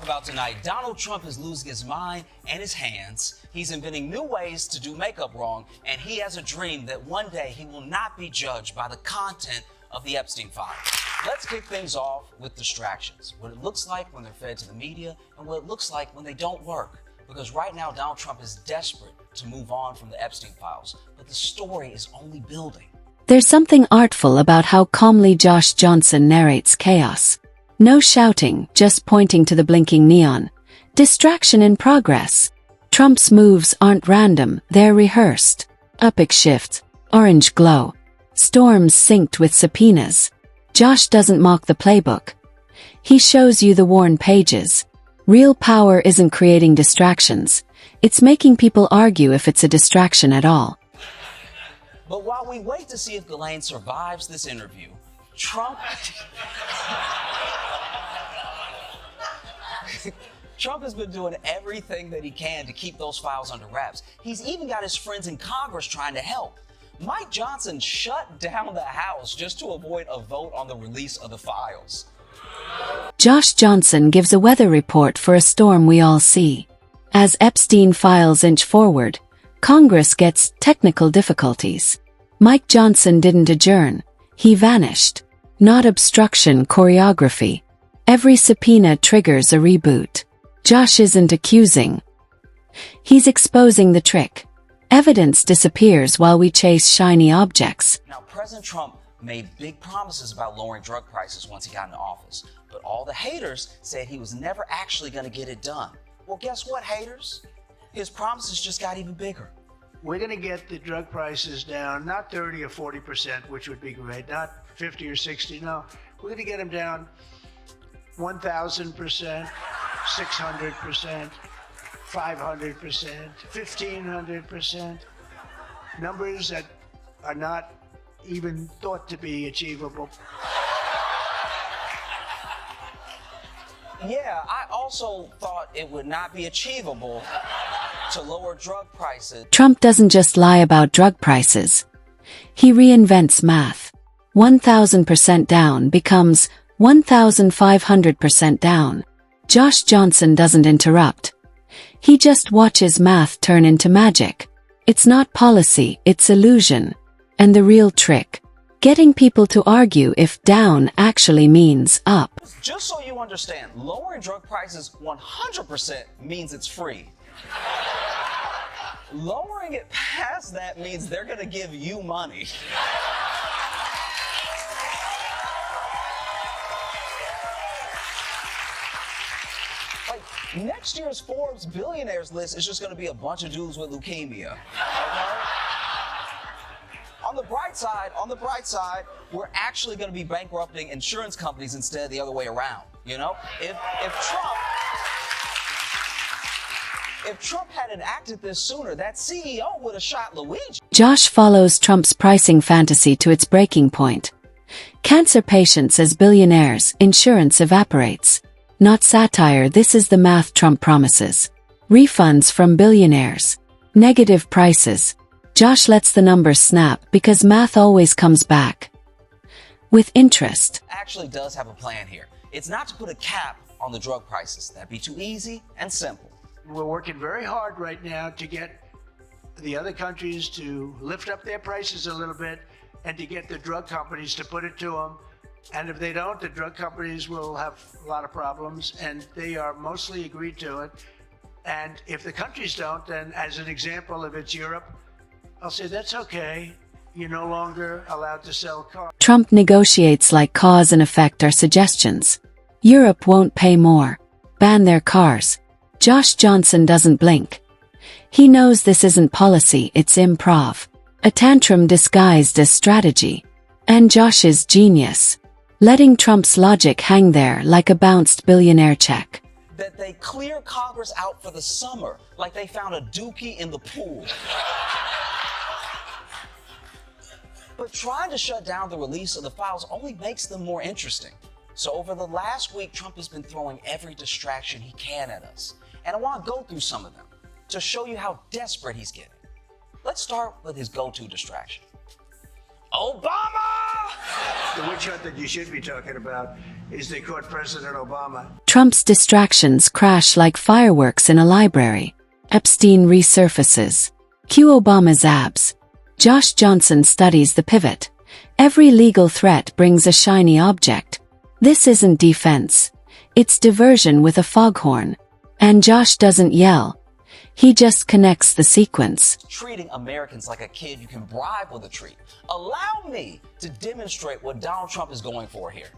About tonight, Donald Trump is losing his mind and his hands. He's inventing new ways to do makeup wrong, and he has a dream that one day he will not be judged by the content of the Epstein files. Let's kick things off with distractions, what it looks like when they're fed to the media and what it looks like when they don't work. Because right now, Donald Trump is desperate to move on from the Epstein files, but the story is only building. There's something artful about how calmly Josh Johnson narrates chaos. No shouting, just pointing to the blinking neon. Distraction in progress. Trump's moves aren't random, they're rehearsed. Epic shift. Orange glow. Storms synced with subpoenas. Josh doesn't mock the playbook. He shows you the worn pages. Real power isn't creating distractions. It's making people argue if it's a distraction at all. But while we wait to see if Ghislaine survives this interview, Trump has been doing everything that he can to keep those files under wraps. He's even got his friends in Congress trying to help. Mike Johnson shut down the House just to avoid a vote on the release of the files. Josh Johnson gives a weather report for a storm we all see. As Epstein files inch forward, Congress gets technical difficulties. Mike Johnson didn't adjourn. He vanished. Not obstruction choreography. Every subpoena triggers a reboot. Josh isn't accusing. He's exposing the trick. Evidence disappears while we chase shiny objects. Now, President Trump made big promises about lowering drug prices once he got into office, but all the haters said he was never actually going to get it done. Well, guess what, haters? His promises just got even bigger. We're going to get the drug prices down, not 30 or 40%, which would be great, not 50 or 60, no. We're going to get them down 1,000%, 600%, 500%, 1,500%. Numbers that are not even thought to be achievable. Yeah, I also thought it would not be achievable to lower drug prices. Trump doesn't just lie about drug prices. He reinvents math. 1,000% down becomes 1,500% down. Josh Johnson doesn't interrupt. He just watches math turn into magic. It's not policy, it's illusion. And the real trick, getting people to argue if down actually means up. Just so you understand, lowering drug prices 100% means it's free. Lowering it past that means they're going to give you money. Like, next year's Forbes billionaires list is just going to be a bunch of dudes with leukemia. Okay? On the bright side, we're actually going to be bankrupting insurance companies instead of the other way around. You know, if Trump hadn't acted this sooner, that CEO would have shot Luigi. Josh follows Trump's pricing fantasy to its breaking point. Cancer patients as billionaires, insurance evaporates. Not satire, this is the math Trump promises. Refunds from billionaires. Negative prices. Josh lets the numbers snap because math always comes back. With interest. Actually does have a plan here. It's not to put a cap on the drug prices. That'd be too easy and simple. We're working very hard right now to get the other countries to lift up their prices a little bit and to get the drug companies to put it to them. And if they don't, the drug companies will have a lot of problems, and they are mostly agreed to it. And if the countries don't, then as an example, if it's Europe, I'll say that's okay. You're no longer allowed to sell cars. Trump negotiates like cause and effect are suggestions. Europe won't pay more. Ban their cars. Josh Johnson doesn't blink. He knows this isn't policy, it's improv. A tantrum disguised as strategy. And Josh's genius. Letting Trump's logic hang there like a bounced billionaire check. That they clear Congress out for the summer, like they found a dookie in the pool. But trying to shut down the release of the files only makes them more interesting. So over the last week, Trump has been throwing every distraction he can at us. And I want to go through some of them to show you how desperate he's getting. Let's start with his go-to distraction. Obama! The witch hunt that you should be talking about is they caught President Obama. Trump's distractions crash like fireworks in a library. Epstein resurfaces. Cue Obama's abs. Josh Johnson studies the pivot. Every legal threat brings a shiny object. This isn't defense. It's diversion with a foghorn. And Josh doesn't yell. He just connects the sequence. Treating Americans like a kid you can bribe with a treat. Allow me to demonstrate what Donald Trump is going for here.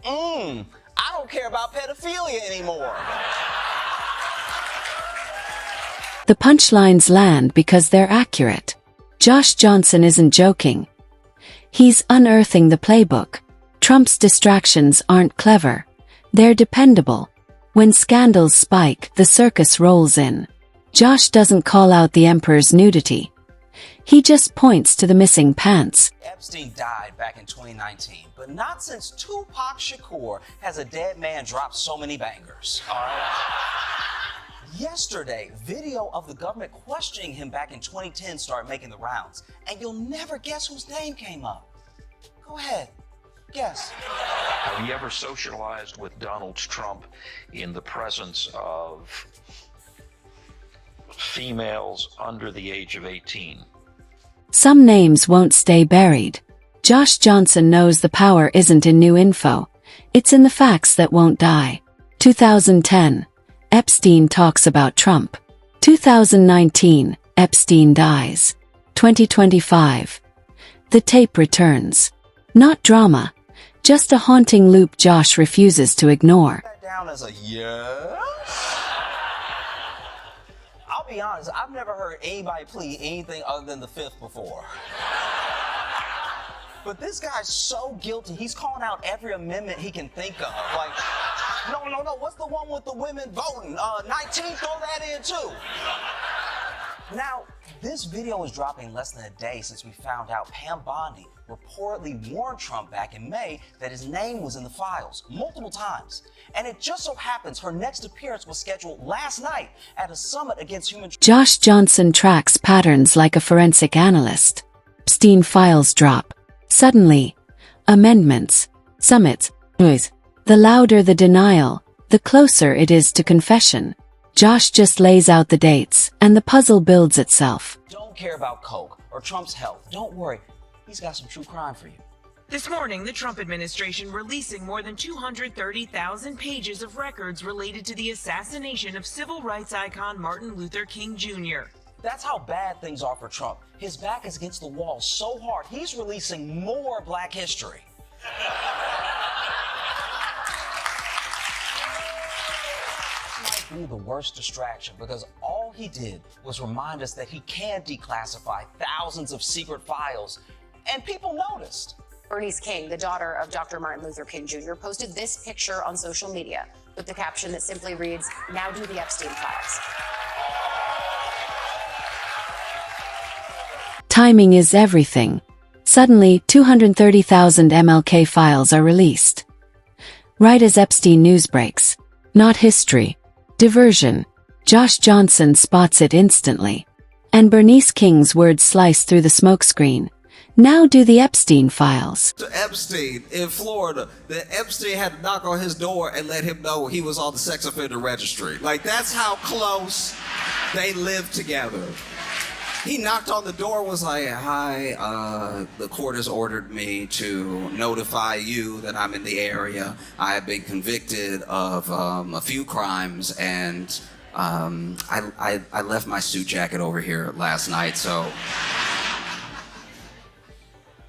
I don't care about pedophilia anymore. The punchlines land because they're accurate. Josh Johnson isn't joking. He's unearthing the playbook. Trump's distractions aren't clever. They're dependable. When scandals spike, the circus rolls in. Josh doesn't call out the emperor's nudity. He just points to the missing pants. Epstein died back in 2019, but not since Tupac Shakur has a dead man dropped so many bangers. All right? Yesterday, video of the government questioning him back in 2010 started making the rounds, and you'll never guess whose name came up. Go ahead, guess. Have you ever socialized with Donald Trump in the presence of females under the age of 18? Some names won't stay buried. Josh Johnson knows the power isn't in new info. It's in the facts that won't die. 2010. Epstein talks about Trump. 2019. Epstein dies. 2025. The tape returns. Not drama. Just a haunting loop Josh refuses to ignore. That down as a yes? I'll be honest, I've never heard anybody plead anything other than the fifth before. But this guy's so guilty, he's calling out every amendment he can think of. Like, no, what's the one with the women voting? 19, throw that in too. Now, this video is dropping less than a day since we found out Pam Bondi reportedly warned Trump back in May that his name was in the files multiple times. And it just so happens her next appearance was scheduled last night at a summit against human trafficking. Josh Johnson tracks patterns like a forensic analyst. Epstein files drop. Suddenly, amendments, summits, noise. The louder the denial, the closer it is to confession. Josh just lays out the dates, and the puzzle builds itself. Don't care about Coke or Trump's health. Don't worry, he's got some true crime for you. This morning, the Trump administration releasing more than 230,000 pages of records related to the assassination of civil rights icon Martin Luther King Jr. That's how bad things are for Trump. His back is against the wall so hard, he's releasing more Black history. This might be the worst distraction because all he did was remind us that he can declassify thousands of secret files, and people noticed. Bernice King, the daughter of Dr. Martin Luther King Jr., posted this picture on social media with the caption that simply reads, "Now do the Epstein files." Timing is everything. Suddenly, 230,000 MLK files are released. Right as Epstein news breaks. Not history. Diversion. Josh Johnson spots it instantly. And Bernice King's words slice through the smokescreen. Now do the Epstein files. To Epstein in Florida, that Epstein had to knock on his door and let him know he was on the sex offender registry. Like, that's how close they lived together. He knocked on the door, was like, "Hi, the court has ordered me to notify you that I'm in the area. I have been convicted of a few crimes, and I left my suit jacket over here last night, so..."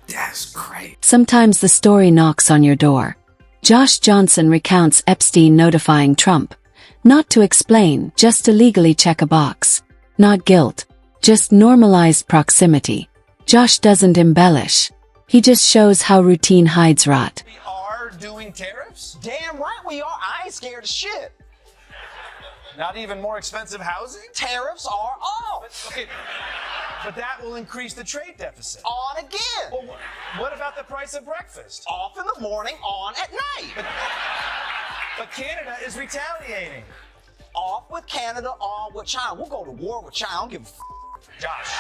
That's great. Sometimes the story knocks on your door. Josh Johnson recounts Epstein notifying Trump. Not to explain, just to legally check a box. Not guilt. Just normalized proximity. Josh doesn't embellish. He just shows how routine hides rot. We are doing tariffs? Damn right we are. I ain't scared of shit. Not even more expensive housing? Tariffs are off. Okay, but that will increase the trade deficit. On again. Well, what about the price of breakfast? Off in the morning, on at night. But Canada is retaliating. Off with Canada, on with China. We'll go to war with China. I don't give a Josh,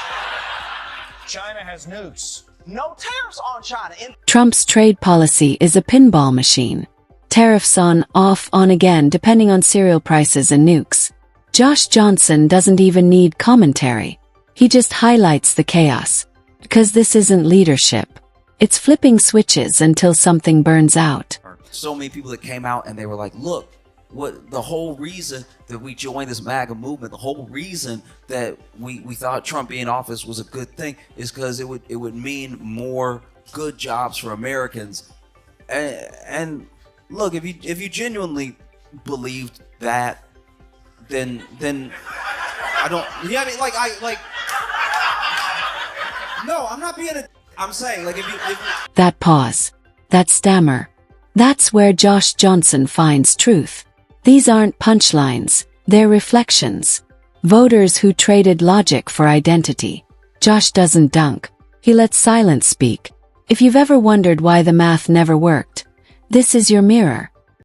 China has nukes. No tariffs on China. Trump's trade policy is a pinball machine. Tariffs on, off, on again depending on cereal prices and nukes. Josh Johnson doesn't even need commentary. He just highlights the chaos. Because this isn't leadership. It's flipping switches until something burns out. So many people that came out and they were like, look, what the whole reason that we joined this MAGA movement, the whole reason that we thought Trump being in office was a good thing is because it would mean more good jobs for Americans. And look, if you genuinely believed that, then I don't. Yeah, I mean, no, I'm not being a. I'm saying, like, if you. That pause. That stammer. That's where Josh Johnson finds truth. These aren't punchlines, they're reflections. Voters who traded logic for identity. Josh doesn't dunk. He lets silence speak. If you've ever wondered why the math never worked, this is your mirror.